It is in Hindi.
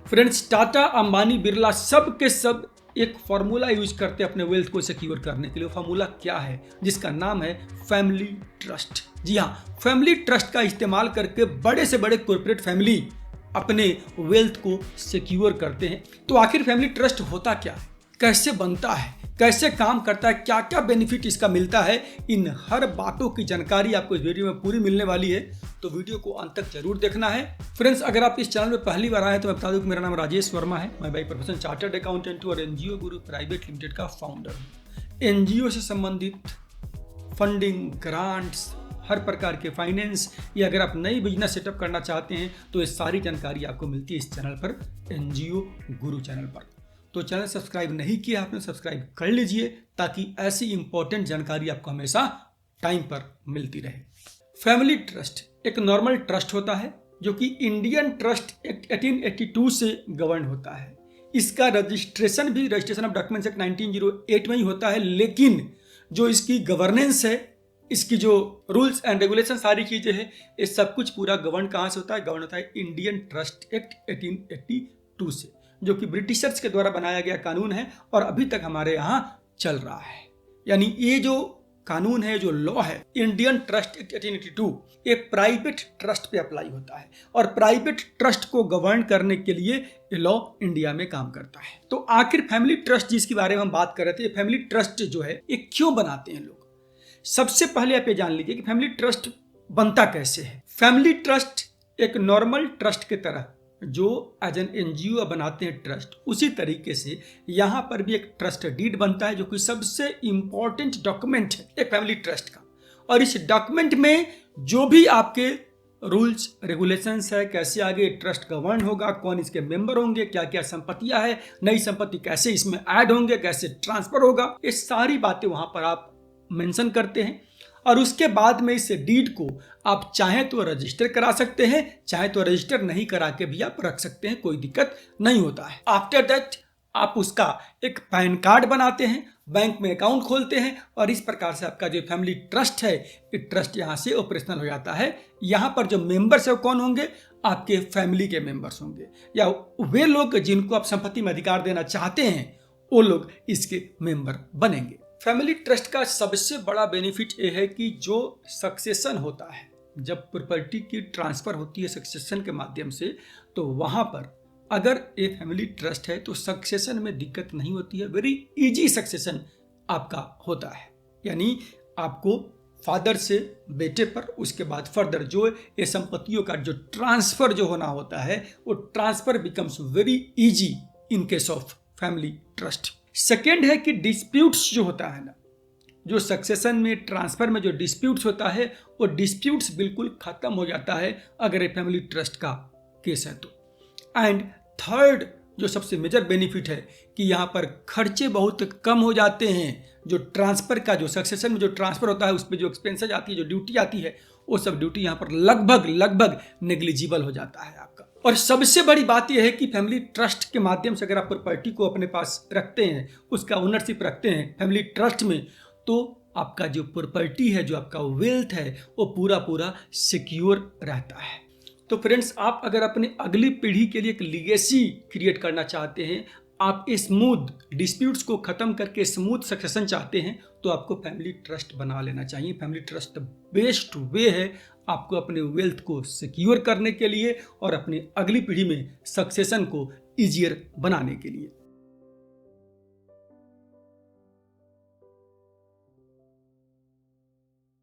फ्रेंड्स, टाटा, अंबानी, बिरला सब के सब एक फार्मूला यूज करते हैं अपने वेल्थ को सिक्योर करने के लिए। फार्मूला क्या है? जिसका नाम है फैमिली ट्रस्ट। जी हाँ, फैमिली ट्रस्ट का इस्तेमाल करके बड़े से बड़े कॉर्पोरेट फैमिली अपने वेल्थ को सिक्योर करते हैं। तो आखिर फैमिली ट्रस्ट होता क्या है, कैसे बनता है, कैसे काम करता है, क्या क्या बेनिफिट इसका मिलता है, इन हर बातों की जानकारी आपको इस वीडियो में पूरी मिलने वाली है। तो वीडियो को अंत तक जरूर देखना है। फ्रेंड्स, अगर आप इस चैनल में पहली बार आए तो मैं बता दूं कि मेरा नाम राजेश वर्मा है। मैं बाई प्रोफेशन चार्टर्ड अकाउंटेंट और एनजीओ गुरु प्राइवेट लिमिटेड का फाउंडर हूँ। एनजीओ से संबंधित फंडिंग, ग्रांट्स, हर प्रकार के फाइनेंस या अगर आप नई बिजनेस सेटअप करना चाहते हैं तो ये सारी जानकारी आपको मिलती है इस चैनल पर, एनजीओ गुरु चैनल पर। तो चैनल सब्सक्राइब नहीं किया आपने, सब्सक्राइब कर लीजिए ताकि ऐसी इंपॉर्टेंट जानकारी आपको हमेशा टाइम पर मिलती रहे। फैमिली ट्रस्ट एक नॉर्मल ट्रस्ट होता है जो कि इंडियन ट्रस्ट एक्ट 1882 से गवर्न होता है। इसका रजिस्ट्रेशन ऑफ डॉक्यूमेंट्स एक्ट 1908 में ही होता है, लेकिन जो इसकी गवर्नेंस है, इसकी जो रूल्स एंड रेगुलेशन सारी चीजें हैं, ये सब कुछ पूरा गवर्न कहाँ से होता है? गवर्न होता है इंडियन ट्रस्ट एक्ट 1882 से, जो कि ब्रिटिशर्स के द्वारा बनाया गया कानून है और अभी तक हमारे यहाँ चल रहा है। यानी ये जो कानून है, जो लॉ है इंडियन ट्रस्ट एक्ट 1882, ये प्राइवेट ट्रस्ट पे अप्लाई होता है और प्राइवेट ट्रस्ट को गवर्न करने के लिए ये लॉ इंडिया में काम करता है। तो आखिर फैमिली ट्रस्ट जिसके बारे में हम बात कर रहे थे, फैमिली ट्रस्ट जो है ये क्यों बनाते हैं लोग? सबसे पहले आप ये जान लीजिए कि फैमिली ट्रस्ट बनता कैसे है। फैमिली ट्रस्ट एक नॉर्मल ट्रस्ट की तरह जो एज एन एनजीओ बनाते हैं ट्रस्ट, उसी तरीके से यहाँ पर भी एक ट्रस्ट डीड बनता है जो कि सबसे इंपॉर्टेंट डॉक्यूमेंट है एक फैमिली ट्रस्ट का। और इस डॉक्यूमेंट में जो भी आपके रूल्स रेगुलेशंस है, कैसे आगे ट्रस्ट गवर्न होगा, कौन इसके मेंबर होंगे, क्या क्या संपत्तियां है, नई संपत्ति कैसे इसमें ऐड होंगे, कैसे ट्रांसफर होगा, ये सारी बातें वहां पर आप मेंशन करते हैं। और उसके बाद में इस डीड को आप चाहें तो रजिस्टर करा सकते हैं, चाहे तो रजिस्टर नहीं करा के भी आप रख सकते हैं, कोई दिक्कत नहीं होता है। आफ्टर दैट आप उसका एक पैन कार्ड बनाते हैं, बैंक में अकाउंट खोलते हैं और इस प्रकार से आपका जो फैमिली ट्रस्ट है, ये ट्रस्ट यहाँ से ऑपरेशनल हो जाता है। यहाँ पर जो मेंबर्स है कौन होंगे? आपके फैमिली के मेंबर्स होंगे या वे लोग जिनको आप संपत्ति में अधिकार देना चाहते हैं, वो लोग इसके मेंबर बनेंगे। फैमिली ट्रस्ट का सबसे बड़ा बेनिफिट ये है कि जो सक्सेशन होता है, जब प्रॉपर्टी की ट्रांसफर होती है सक्सेशन के माध्यम से, तो वहां पर अगर ये फैमिली ट्रस्ट है तो सक्सेशन में दिक्कत नहीं होती है। वेरी इजी सक्सेशन आपका होता है। यानी आपको फादर से बेटे पर, उसके बाद फर्दर जो ये संपत्तियों का जो ट्रांसफर जो होना होता है, वो transfer becomes very easy in case of family trust. Second है कि डिस्प्यूट्स जो होता है ना, जो सक्सेशन में ट्रांसफर में जो डिस्प्यूट्स होता है, वो डिस्प्यूट्स बिल्कुल खत्म हो जाता है अगर ये फैमिली ट्रस्ट का केस है तो। एंड थर्ड जो सबसे मेजर बेनिफिट है कि यहाँ पर खर्चे बहुत कम हो जाते हैं। जो ट्रांसफर का जो सक्सेशन में जो ट्रांसफर होता है, उस पर जो एक्सपेंसेज आती है, जो ड्यूटी आती है, वो सब ड्यूटी यहाँ पर लगभग नेग्लिजिबल हो जाता है आपका। और सबसे बड़ी बात यह है कि फैमिली ट्रस्ट के माध्यम से अगर आप प्रॉपर्टी को अपने पास रखते हैं, उसका ओनरशिप रखते हैं फैमिली ट्रस्ट में, तो आपका जो प्रॉपर्टी है, जो आपका वेल्थ है, वो पूरा सिक्योर रहता है। तो फ्रेंड्स, आप अगर अपनी अगली पीढ़ी के लिए एक लीगेसी क्रिएट करना चाहते हैं, आप स्मूथ डिस्प्यूट्स को खत्म करके स्मूथ सक्सेशन चाहते हैं, तो आपको फैमिली ट्रस्ट बना लेना चाहिए। फैमिली ट्रस्ट बेस्ट वे है आपको अपने वेल्थ को सिक्योर करने के लिए और अपनी अगली पीढ़ी में सक्सेशन को ईजियर बनाने के लिए।